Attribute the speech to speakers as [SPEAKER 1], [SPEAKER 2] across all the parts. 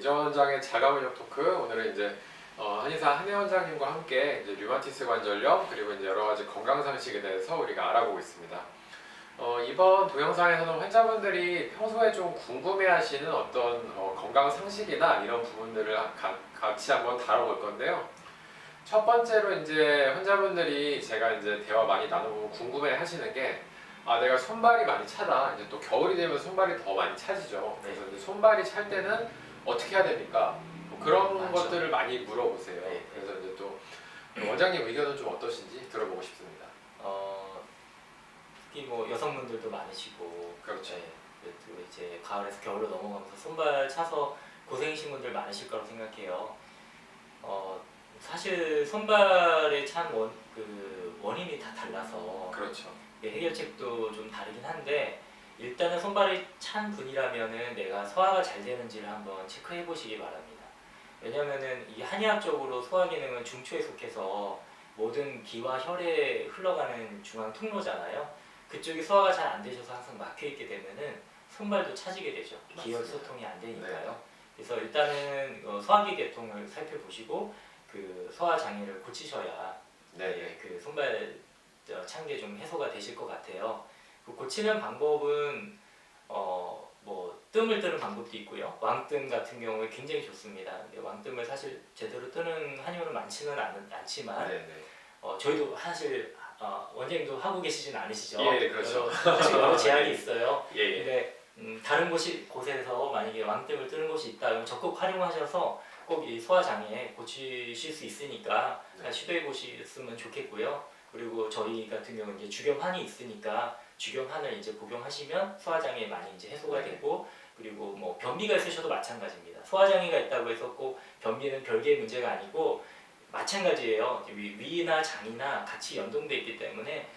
[SPEAKER 1] 이정원 원장의 자가면역 토크. 오늘은 이제 한의사 한혜 원장님과 함께 이제 류마티스 관절염 그리고 이제 여러 가지 건강 상식에 대해서 우리가 알아보고 있습니다. 이번 동영상에서는 환자분들이 평소에 좀 궁금해하시는 어떤 건강 상식이나 이런 부분들을 같이 한번 다뤄볼 건데요. 첫 번째로 이제 환자분들이 제가 이제 대화 많이 나누고 궁금해하시는 게 내가 손발이 많이 차다. 이제 또 겨울이 되면 손발이 더 많이 차지죠. 그래서 이제 손발이 찰 때는 어떻게 해야 됩니까? 뭐 그런
[SPEAKER 2] 맞죠.
[SPEAKER 1] 것들을 많이 물어보세요.
[SPEAKER 2] 네.
[SPEAKER 1] 그래서 이제 또 원장님 의견은 좀 어떠신지 들어보고 싶습니다.
[SPEAKER 2] 특히 뭐 여성분들도 많으시고,
[SPEAKER 1] 그렇죠.
[SPEAKER 2] 또 이제 가을에서 겨울로 넘어가면서 손발 차서 고생이신 분들 많으실 거라고 생각해요. 사실 손발에 찬 원인이 다 달라서
[SPEAKER 1] 그렇죠.
[SPEAKER 2] 해결책도 좀 다르긴 한데, 일단은 손발이 찬 분이라면은 내가 소화가 잘 되는지를 한번 체크해 보시기 바랍니다. 왜냐면은 이 한의학적으로 소화 기능은 중추에 속해서 모든 기와 혈에 흘러가는 중앙 통로잖아요. 그쪽이 소화가 잘 안 되셔서 항상 막혀 있게 되면은 손발도 차지게 되죠. 기혈 소통이 안 되니까요.
[SPEAKER 1] 네.
[SPEAKER 2] 그래서 일단은 소화기 계통을 살펴보시고 그 소화 장애를 고치셔야 그 손발 찬 게 좀 해소가 되실 것 같아요. 그 고치는 방법은 뭐 뜸을 뜨는 방법도 있고요. 왕뜸 같은 경우에 굉장히 좋습니다. 근데 왕뜸을 사실 제대로 뜨는 한의원은 많지는 않지만 저희도 사실 원장님도 하고 계시진 않으시죠?
[SPEAKER 1] 예, 그렇죠.
[SPEAKER 2] 사실 여러 제약이 있어요.
[SPEAKER 1] 예.
[SPEAKER 2] 근데 다른 곳에서 만약에 왕뜸을 뜨는 곳이 있다, 그럼 적극 활용하셔서 꼭 이 소화 장애 고치실 수 있으니까 시도해 보셨으면 좋겠고요. 그리고 저희 같은 경우는 이제 주겸한이 있으니까 주겸한을 이제 복용하시면 소화 장애 많이 이제 해소가 되고, 그리고 뭐 변비가 있으셔도 마찬가지입니다. 소화 장애가 있다고 해서 꼭 변비는 별개의 문제가 아니고 마찬가지예요. 위나 장이나 같이 연동돼 있기 때문에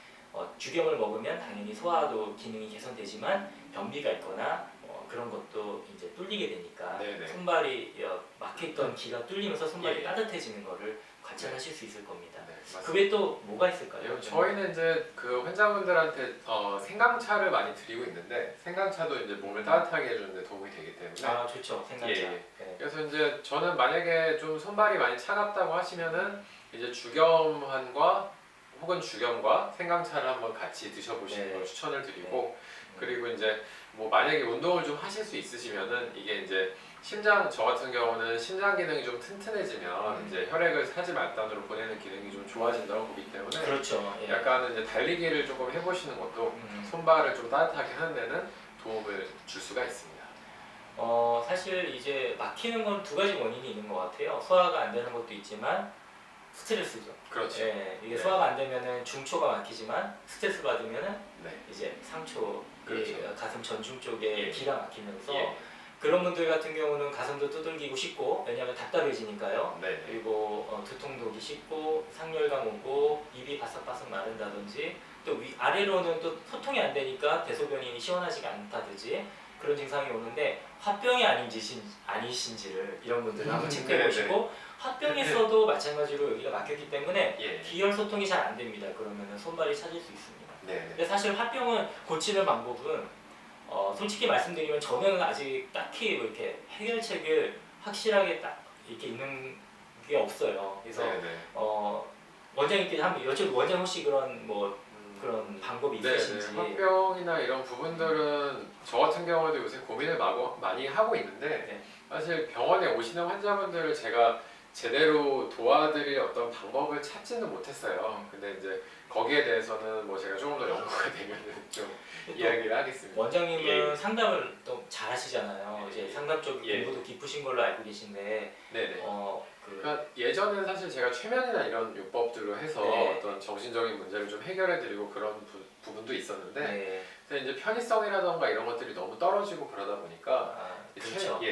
[SPEAKER 2] 주겸을 먹으면 당연히 소화도 기능이 개선되지만 변비가 있거나 그런 것도 이제 뚫리게 되니까 손발이 막혀있던 기가 뚫리면서 손발이 따뜻해지는 거를 관찰하실 수 있을 겁니다. 그 외에 또 뭐가 있을까요?
[SPEAKER 1] 저희는 이제 그 환자분들한테 생강차를 많이 드리고 있는데, 생강차도 이제 몸을 따뜻하게 해주는 데 도움이 되기 때문에
[SPEAKER 2] 좋죠. 생강차. 네.
[SPEAKER 1] 그래서 이제 저는 만약에 좀 손발이 많이 차갑다고 하시면은 이제 주겸한과 혹은 주겸과 생강차를 한번 같이 드셔보시는 걸 추천을 드리고, 그리고 이제 뭐 만약에 운동을 좀 하실 수 있으시면은 이게 이제 저 같은 경우는 심장 기능이 좀 튼튼해지면 이제 혈액을 사지 말단으로 보내는 기능이 좀 좋아진다고 보기 때문에
[SPEAKER 2] 그렇죠.
[SPEAKER 1] 약간 이제 달리기를 조금 해보시는 것도 손발을 좀 따뜻하게 하는 데는 도움을 줄 수가 있습니다.
[SPEAKER 2] 사실 이제 막히는 건 두 가지 원인이 있는 것 같아요. 소화가 안 되는 것도 있지만 스트레스죠.
[SPEAKER 1] 그렇죠.
[SPEAKER 2] 이게 소화가 안 되면은 중초가 막히지만 스트레스 받으면은 이제 상초,
[SPEAKER 1] 그렇죠.
[SPEAKER 2] 가슴 전중 쪽에 기가 막히면서 그런 분들 같은 경우는 가슴도 두들기고 싶고, 왜냐하면 답답해지니까요. 그리고 두통도 오기 쉽고, 상열감 오고, 입이 바싹바싹 마른다든지, 또 아래로는 또 소통이 안 되니까 대소변이 시원하지가 않다든지 그런 증상이 오는데, 화병이 아니신지를 이런 분들은 한번 체크해 보시고, 화병에서도 마찬가지로 여기가 막혔기 때문에 기혈 소통이 잘 안 됩니다. 그러면 손발이 차질 수 있습니다. 근데 사실 화병은 고치는 방법은 솔직히 말씀드리면 저는 아직 딱히 뭐 이렇게 해결책을 확실하게 딱 이렇게 있는 게 없어요. 그래서 원장님께 한번 여쭤보고, 원장 혹시 그런 그런 방법이 있으신지?
[SPEAKER 1] 화병이나 이런 부분들은 저 같은 경우도 요새 고민을 많이 하고 있는데 사실 병원에 오시는 환자분들을 제가 제대로 도와드릴 어떤 방법을 찾지는 못했어요. 근데 이제 거기에 대해서는 뭐 제가 조금 더 연구가 되면은 좀 이야기를 하겠습니다.
[SPEAKER 2] 원장님은 상담을 또 잘하시잖아요. 이제 상담 쪽 공부도 깊으신 걸로 알고 계신데,
[SPEAKER 1] 그러니까 예전에는 사실 제가 최면이나 이런 요법들로 해서 어떤 정신적인 문제를 좀 해결해드리고 그런 부분도 있었는데, 이제 편의성이라던가 이런 것들이 너무 떨어지고 그러다 보니까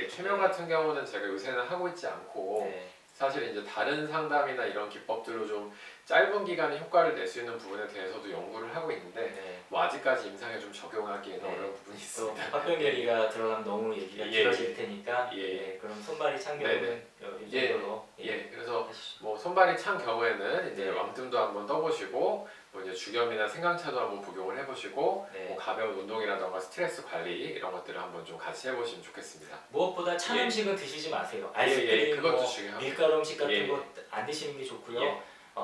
[SPEAKER 1] 최면 같은 경우는 제가 요새는 하고 있지 않고 사실 이제 다른 상담이나 이런 기법들로 좀 짧은 기간에 효과를 낼 수 있는 부분에 대해서도 연구를 하고 있는데 뭐 아직까지 임상에 좀 적용하기에는 어려운 부분이 있습니다.
[SPEAKER 2] 화병 얘기가 들어가면 너무 얘기가 길어질 테니까 그럼 손발이 찬 경우는 이 정도로
[SPEAKER 1] 그래서 뭐 손발이 찬 경우에는 이제 왕뜸도 한번 떠보시고, 뭐 뭐 이제 주겸이나 생강차도 한번 복용을 해보시고
[SPEAKER 2] 네.
[SPEAKER 1] 뭐 가벼운 운동이라던가 스트레스 관리 이런 것들을 한번 좀 같이 해보시면 좋겠습니다.
[SPEAKER 2] 무엇보다 찬
[SPEAKER 1] 예.
[SPEAKER 2] 음식은 드시지 마세요.
[SPEAKER 1] 예,
[SPEAKER 2] 아이스크림,
[SPEAKER 1] 그것도
[SPEAKER 2] 뭐
[SPEAKER 1] 중요합니다.
[SPEAKER 2] 밀가루 음식 같은
[SPEAKER 1] 예, 예.
[SPEAKER 2] 거 안 드시는 게 좋고요.
[SPEAKER 1] 예.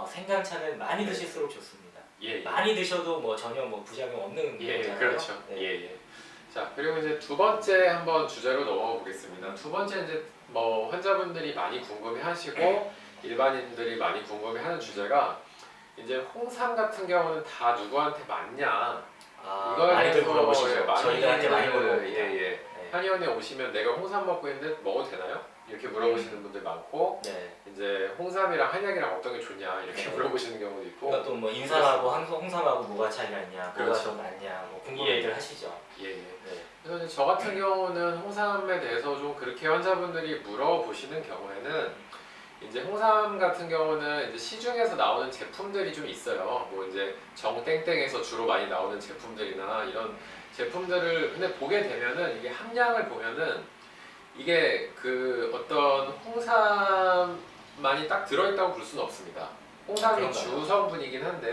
[SPEAKER 2] 생강차는 많이 드실수록 좋습니다.
[SPEAKER 1] 예, 예.
[SPEAKER 2] 많이 드셔도 뭐 전혀 뭐 부작용 없는
[SPEAKER 1] 예,
[SPEAKER 2] 거잖아요.
[SPEAKER 1] 그렇죠.
[SPEAKER 2] 네.
[SPEAKER 1] 예, 예. 자, 그리고 이제 두 번째 한번 주제로 넘어가 보겠습니다. 두 번째 이제 뭐 환자분들이 많이 궁금해하시고 일반인들이 많이 궁금해하는 주제가 이제 홍삼 같은 경우는 다 누구한테 맞냐? 이거에
[SPEAKER 2] 많이들
[SPEAKER 1] 대해서
[SPEAKER 2] 물어보시죠. 저희들한테 많이 물어봅니다.
[SPEAKER 1] 예, 예.
[SPEAKER 2] 네.
[SPEAKER 1] 한의원에 오시면 내가 홍삼 먹고 있는데 먹어도 되나요? 이렇게 물어보시는 분들 많고
[SPEAKER 2] 네.
[SPEAKER 1] 이제 홍삼이랑 한약이랑 어떤 게 좋냐 이렇게
[SPEAKER 2] 네.
[SPEAKER 1] 물어보시는 경우도 있고
[SPEAKER 2] 그러니까 또 뭐 인삼하고 홍삼하고 뭐가 차이가 있냐, 뭐가
[SPEAKER 1] 그렇죠.
[SPEAKER 2] 더 낫냐, 뭐 궁금해들
[SPEAKER 1] 예.
[SPEAKER 2] 하시죠.
[SPEAKER 1] 예, 예.
[SPEAKER 2] 네.
[SPEAKER 1] 그래서 이제 저 같은 경우는 홍삼에 대해서 좀 그렇게 환자분들이 물어보시는 경우에는 이제 홍삼 같은 경우는 이제 시중에서 나오는 제품들이 좀 있어요. 뭐 이제 정땡땡에서 주로 많이 나오는 제품들이나 이런 제품들을 근데 보게 되면은 이게 함량을 보면은 이게 그 어떤 홍삼만이 딱 들어있다고 볼 수는 없습니다. 홍삼이
[SPEAKER 2] 그런가요?
[SPEAKER 1] 주성분이긴 한데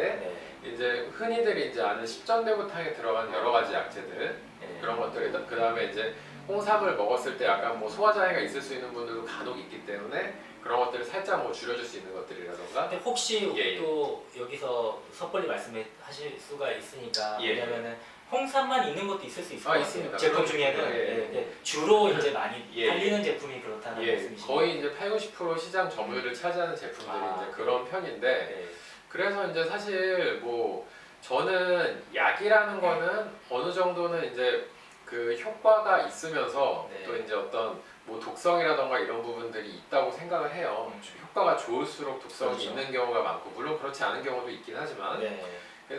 [SPEAKER 2] 네.
[SPEAKER 1] 이제 흔히들이 이제 아는 십전대구탕에 들어간 여러 가지 약재들
[SPEAKER 2] 네.
[SPEAKER 1] 그런 것들 그 다음에 이제 홍삼을 먹었을 때 약간 뭐 소화 장애가 있을 수 있는 분들도 간혹 있기 때문에 그런 것들을 살짝 뭐 줄여줄 수 있는 것들이라던가
[SPEAKER 2] 근데 혹시
[SPEAKER 1] 예, 예.
[SPEAKER 2] 또 여기서 섣불리 말씀하실 수가 있으니까
[SPEAKER 1] 예.
[SPEAKER 2] 왜냐면은 홍삼만 있는 것도 있을 수 있을 것 같아요.
[SPEAKER 1] 있습니다.
[SPEAKER 2] 제품
[SPEAKER 1] 그렇죠.
[SPEAKER 2] 중에는
[SPEAKER 1] 예, 예.
[SPEAKER 2] 근데 주로 이제 많이
[SPEAKER 1] 예.
[SPEAKER 2] 팔리는 제품이 그렇다는
[SPEAKER 1] 예,
[SPEAKER 2] 말씀이시죠?
[SPEAKER 1] 거의 이제 8-90% 시장 점유율을 차지하는 제품들이 이제 그런 편인데
[SPEAKER 2] 네.
[SPEAKER 1] 그래서 이제 사실 뭐 저는 약이라는 거는 어느 정도는 이제 그 효과가 있으면서
[SPEAKER 2] 네.
[SPEAKER 1] 또 이제 어떤 뭐 독성이라던가 이런 부분들이 있다고 생각을 해요. 효과가 좋을수록 독성이
[SPEAKER 2] 그렇죠.
[SPEAKER 1] 있는 경우가 많고 물론 그렇지 않은 경우도 있긴 하지만
[SPEAKER 2] 네.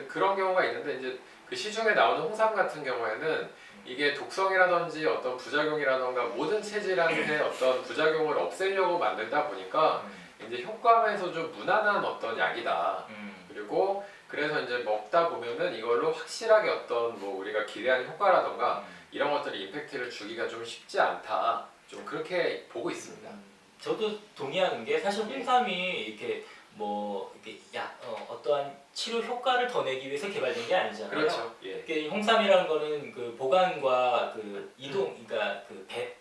[SPEAKER 1] 그런 경우가 있는데 이제 그 시중에 나오는 홍삼 같은 경우에는 이게 독성이라든지 어떤 부작용이라던가 모든 체질한테 어떤 부작용을 없애려고 만들다 보니까 이제 효과에서 좀 무난한 어떤 약이다. 그리고 그래서 이제 먹다 보면은 이걸로 확실하게 어떤 뭐 우리가 기대하는 효과라던가 이런 것들이 임팩트를 주기가 좀 쉽지 않다. 좀 그렇게 보고 있습니다.
[SPEAKER 2] 저도 동의하는 게 사실
[SPEAKER 1] 예.
[SPEAKER 2] 홍삼이 이렇게 뭐 이렇게 어떠한 치료 효과를 더 내기 위해서 개발된 게 아니잖아요.
[SPEAKER 1] 그렇죠. 예.
[SPEAKER 2] 이게 홍삼이라는 거는 그 보관과 그 이동, 그러니까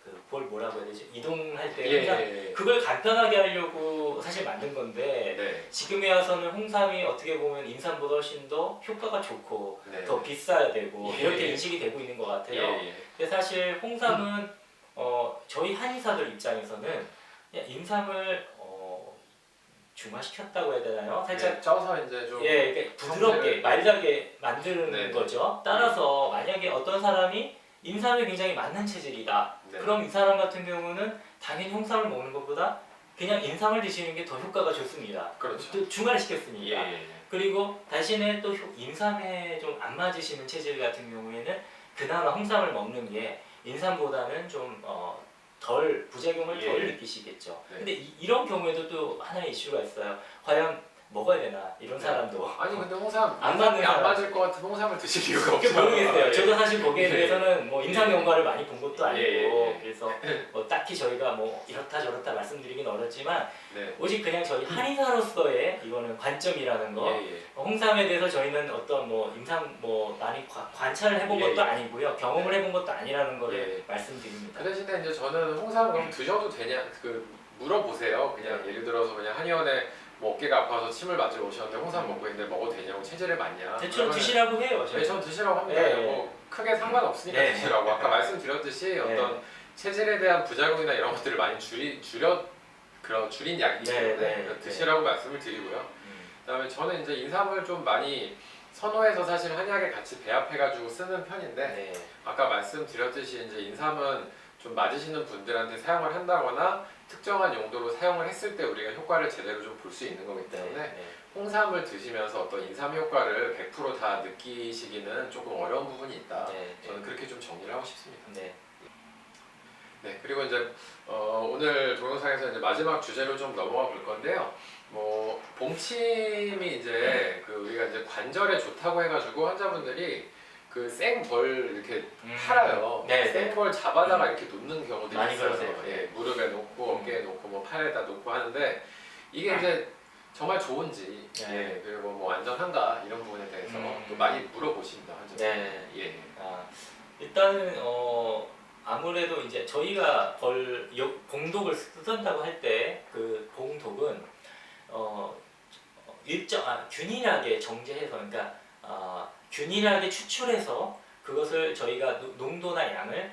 [SPEAKER 2] 그볼 뭐라고 해야 되지? 이동할 때 홍삼
[SPEAKER 1] 예.
[SPEAKER 2] 그걸 간편하게 하려고 사실 만든 건데
[SPEAKER 1] 네.
[SPEAKER 2] 지금에 와서는 홍삼이 어떻게 보면 인삼보다 훨씬 더 효과가 좋고
[SPEAKER 1] 네.
[SPEAKER 2] 더 비싸야 되고
[SPEAKER 1] 예.
[SPEAKER 2] 이렇게 인식이 되고 있는 것 같아요.
[SPEAKER 1] 예.
[SPEAKER 2] 근데 사실 홍삼은 저희 한의사들 입장에서는 그냥 인삼을 중화시켰다고 해야 되나요? 살짝
[SPEAKER 1] 예, 쪄서 이제 좀
[SPEAKER 2] 이렇게 부드럽게
[SPEAKER 1] 성질을-
[SPEAKER 2] 말하게 만드는
[SPEAKER 1] 네.
[SPEAKER 2] 거죠. 따라서 만약에 어떤 사람이 인삼에 굉장히 맞는 체질이다.
[SPEAKER 1] 네.
[SPEAKER 2] 그럼 이 사람 같은 경우는 당연히 홍삼을 먹는 것보다 그냥 인삼을 드시는 게 더 효과가 좋습니다.
[SPEAKER 1] 그렇죠.
[SPEAKER 2] 또 중화시켰으니까.
[SPEAKER 1] 예.
[SPEAKER 2] 그리고 대신에 또 인삼에 좀 안 맞으시는 체질 같은 경우에는 그나마 홍삼을 먹는 게 인삼보다는 좀 덜 부작용을
[SPEAKER 1] 예.
[SPEAKER 2] 덜 느끼시겠죠.
[SPEAKER 1] 네.
[SPEAKER 2] 근데 이런 경우에도 또 하나의 이슈가 있어요. 과연 먹어야 되나 이런
[SPEAKER 1] 네.
[SPEAKER 2] 사람도.
[SPEAKER 1] 아니 근데 홍삼
[SPEAKER 2] 안
[SPEAKER 1] 인삼이
[SPEAKER 2] 맞는
[SPEAKER 1] 안
[SPEAKER 2] 사람.
[SPEAKER 1] 맞을 것 같은 홍삼을 드실 이유가
[SPEAKER 2] 그게
[SPEAKER 1] 없죠.
[SPEAKER 2] 모르겠어요.
[SPEAKER 1] 예.
[SPEAKER 2] 저도 사실 거기에
[SPEAKER 1] 예.
[SPEAKER 2] 대해서는 뭐 인삼
[SPEAKER 1] 예.
[SPEAKER 2] 연과를 많이 본 것도 아니고
[SPEAKER 1] 예.
[SPEAKER 2] 그래서 뭐 딱히 저희가 뭐 이렇다 저렇다 말씀드리긴 어렵지만
[SPEAKER 1] 네.
[SPEAKER 2] 오직 그냥 저희 한의사로서의 이거는 관점이라는 거.
[SPEAKER 1] 예.
[SPEAKER 2] 홍삼에 대해서 저희는 어떤 뭐 임상 뭐 많이 관찰을 해본
[SPEAKER 1] 예.
[SPEAKER 2] 것도 아니고요, 경험을
[SPEAKER 1] 네.
[SPEAKER 2] 해본 것도 아니라는 거를
[SPEAKER 1] 예.
[SPEAKER 2] 말씀드립니다.
[SPEAKER 1] 그 대신에 이제 저는 홍삼 그럼 드셔도 되냐 그 물어보세요. 그냥 예를 들어서 그냥 한의원에 뭐 어깨가 아파서 침을 맞으러 오셨는데 홍삼 먹고 있는데 먹어도 되냐고 체질에 맞냐?
[SPEAKER 2] 대충
[SPEAKER 1] 그러면은
[SPEAKER 2] 드시라고 해요.
[SPEAKER 1] 네, 전 드시라고 합니다.
[SPEAKER 2] 네.
[SPEAKER 1] 뭐 크게 상관없으니까
[SPEAKER 2] 네.
[SPEAKER 1] 드시라고. 아까 말씀드렸듯이 어떤 체질에 대한 부작용이나 이런 것들을 많이 줄인 약이기
[SPEAKER 2] 네,
[SPEAKER 1] 때문에
[SPEAKER 2] 네,
[SPEAKER 1] 드시라고 말씀을 드리고요. 그다음에 저는 이제 인삼을 좀 많이 선호해서 사실 한약에 같이 배합해가지고 쓰는 편인데
[SPEAKER 2] 네.
[SPEAKER 1] 아까 말씀드렸듯이 이제 인삼은 좀 맞으시는 분들한테 사용을 한다거나 특정한 용도로 사용을 했을 때 우리가 효과를 제대로 좀 볼 수 있는 거기 때문에
[SPEAKER 2] 네.
[SPEAKER 1] 홍삼을 드시면서 어떤 인삼 효과를 100% 다 느끼시기는 조금 어려운 부분이 있다.
[SPEAKER 2] 네.
[SPEAKER 1] 저는 그렇게 좀 정리를 하고 싶습니다.
[SPEAKER 2] 네.
[SPEAKER 1] 네, 그리고 이제 오늘 동영상에서 이제 마지막 주제로 좀 넘어가 볼 건데요. 뭐 봉침이 이제 그 우리가 이제 관절에 좋다고 해가지고 환자분들이 그 생벌 이렇게 팔아요.
[SPEAKER 2] 네,
[SPEAKER 1] 생벌 잡아다가 이렇게 놓는 경우들이
[SPEAKER 2] 많이
[SPEAKER 1] 있어요.
[SPEAKER 2] 그러세요.
[SPEAKER 1] 예, 무릎에 놓고 어깨에 놓고 뭐 팔에다 놓고 하는데 이게 이제 정말 좋은지,
[SPEAKER 2] 네.
[SPEAKER 1] 예, 그리고 뭐 안전한가 이런 부분에 대해서 또 많이 물어보십니다, 환자분.
[SPEAKER 2] 네.
[SPEAKER 1] 예.
[SPEAKER 2] 일단은 아무래도 이제 저희가 봉독을 쓴다고 할 때 그 봉독은 균일하게 정제해서, 그러니까 균일하게 추출해서 그것을 저희가 농도나 양을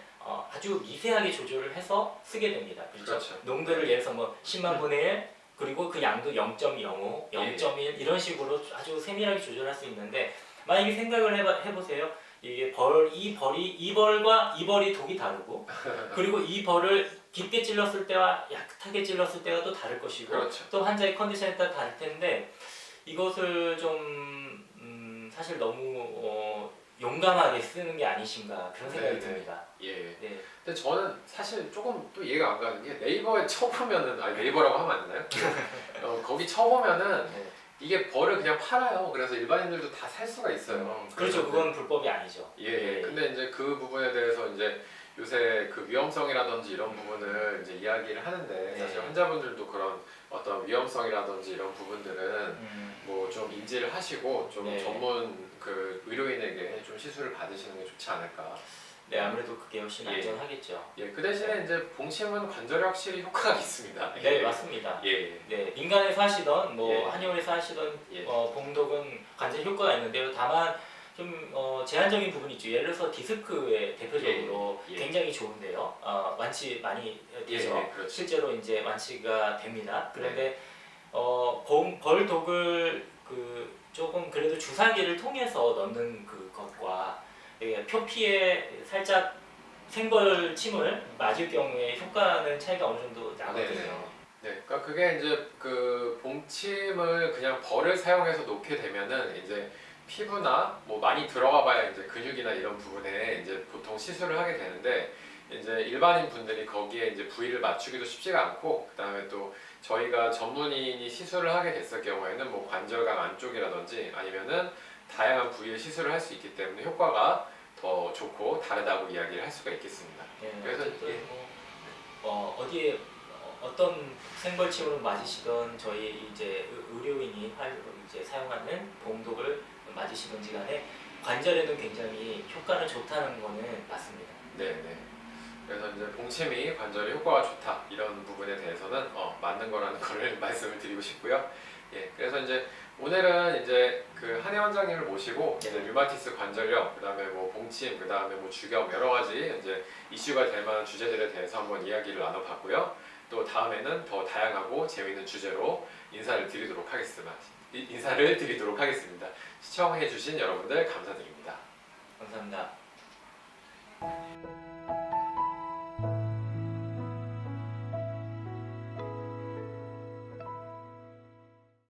[SPEAKER 2] 아주 미세하게 조절을 해서 쓰게 됩니다.
[SPEAKER 1] 그렇죠.
[SPEAKER 2] 농도를 예를 들어서 뭐 10만 분의 1 그리고 그 양도 0.05, 0.1 이런 식으로 아주 세밀하게 조절할 수 있는데, 만약에 생각을 해보세요. 이게 이 벌과 이 벌이 독이 다르고 그리고 이 벌을 깊게 찔렀을 때와 약하게 찔렀을 때가 또 다를 것이고,
[SPEAKER 1] 그렇죠.
[SPEAKER 2] 또 환자의 컨디션에 따라 다를 텐데, 이것을 좀 사실 너무 용감하게 쓰는 게 아니신가 그런 생각이
[SPEAKER 1] 네, 네.
[SPEAKER 2] 듭니다.
[SPEAKER 1] 예.
[SPEAKER 2] 네.
[SPEAKER 1] 근데 저는 사실 조금 또 이해가 안 가는 게 네이버에 쳐보면은, 아니 네이버라고 하면 안 되나요? 거기 쳐보면은
[SPEAKER 2] 네.
[SPEAKER 1] 이게 벌을 그냥 팔아요. 그래서 일반인들도 다 살 수가 있어요.
[SPEAKER 2] 그렇죠. 그건 불법이 아니죠.
[SPEAKER 1] 예. 근데 이제 그 부분에 대해서 이제 요새 그 위험성이라든지 이런 부분을 이제 이야기를 하는데,
[SPEAKER 2] 네.
[SPEAKER 1] 사실 환자분들도 그런 어떤 위험성이라든지 이런 부분들은 뭐 좀 인지를 하시고 좀
[SPEAKER 2] 네.
[SPEAKER 1] 전문 그 의료인에게 좀 시술을 받으시는 게 좋지 않을까.
[SPEAKER 2] 네, 아무래도 그게 훨씬
[SPEAKER 1] 예.
[SPEAKER 2] 안전하겠죠.
[SPEAKER 1] 예, 그 대신에 이제 봉침은 관절에 확실히 효과가 있습니다.
[SPEAKER 2] 네, 맞습니다.
[SPEAKER 1] 예.
[SPEAKER 2] 네, 민간에서 하시던 뭐
[SPEAKER 1] 예.
[SPEAKER 2] 한의원에서 하시던
[SPEAKER 1] 예.
[SPEAKER 2] 봉독은 관절 효과가 있는데요. 다만 좀 제한적인 부분이 있죠. 예를 들어서 디스크에 대표적으로
[SPEAKER 1] 예.
[SPEAKER 2] 굉장히 좋은데요. 완치 많이 되죠.
[SPEAKER 1] 예, 그렇죠.
[SPEAKER 2] 실제로 이제 완치가 됩니다. 그런데 벌독을 조금 그래도 주사기를 통해서 넣는 그것과 표피에 살짝 생벌 침을 맞을 경우에 효과는 차이가 어느 정도 나거든요.
[SPEAKER 1] 네, 그러니까 그게 이제 그 봉침을 그냥 벌을 사용해서 놓게 되면은 이제 피부나 뭐 많이 들어가봐야 이제 근육이나 이런 부분에 이제 보통 시술을 하게 되는데, 이제 일반인 분들이 거기에 이제 부위를 맞추기도 쉽지가 않고, 그다음에 또 저희가 전문의인이 시술을 하게 됐을 경우에는 뭐 관절강 안쪽이라든지 아니면은 다양한 부위에 시술을 할 수 있기 때문에 효과가 더 좋고 다르다고 이야기를 할 수가 있겠습니다.
[SPEAKER 2] 네,
[SPEAKER 1] 그래서
[SPEAKER 2] 어쨌든 어디에 어떤 생벌침으로 맞으시던 저희 이제 의료인이 이제 사용하는 봉독을 맞으시든지 간에 관절에는 굉장히 효과는 좋다는 거는 맞습니다.
[SPEAKER 1] 네. 그래서 이제 봉침이 관절에 효과가 좋다 이런 부분에 대해서는 맞는 거라는 거를 말씀을 드리고 싶고요. 예, 그래서 이제 오늘은 이제 그 한혜 원장님을 모시고 이제 류마티스 관절염, 그다음에 뭐 봉침, 그다음에 뭐 주겸 여러 가지 이제 이슈가 될 만한 주제들에 대해서 한번 이야기를 나눠봤고요. 또 다음에는 더 다양하고 재미있는 주제로 인사를 드리도록 하겠습니다. 시청해주신 여러분들 감사드립니다.
[SPEAKER 2] 감사합니다.